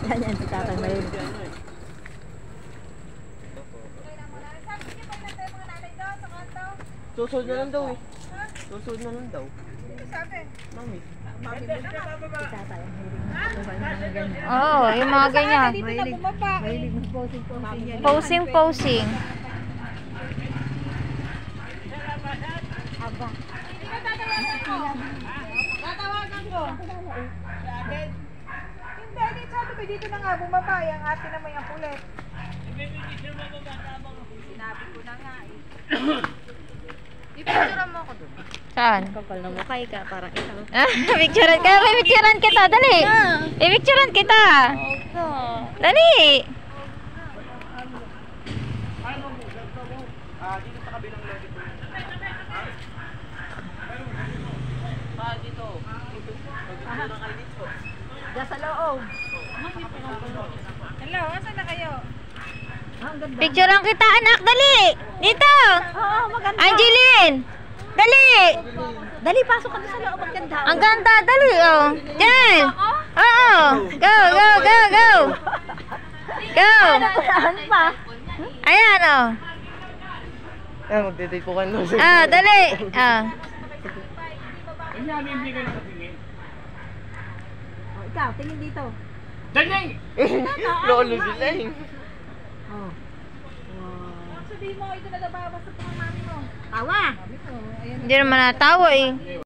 Ganyan si tatay may. Susunod na lang daw eh. Susunod na lang daw. Sabi. Mami. Oo, yung mga ganyan. Mahilig mag-posing. Posing. Aba. Tatawagan ko. Hindi, sabi ko dito na nga bumaba. Ang ate naman yung kulit. Sinabi ko na nga eh. Ipicturean mo ako doon. Saan? Kapal na mukha ka, parang ikaw. Picturean ka. May picturean kita. Dali. I-picturean kita. Dali. Dito sa kabilang lobby po. Dito. Diyan sa loob. Hello, asan na kayo? Ang ganda. Picturean kita, anak. Dali. Dito. Oo, maganda. Angeline. Dali. Dali, pasok ka doon sa loob. Ang ganda. Ang ganda. Dali. Oh. Diyan. Oo. Go. Go. Ano pa? Ayan, oh. Magdidate po kayo. Dali. Oh, ikaw, tingin dito. Lolo sila eh. Oh. Sabihin mo, ito na nababas sa pang mami mo. Tawa. Hindi naman natawa eh.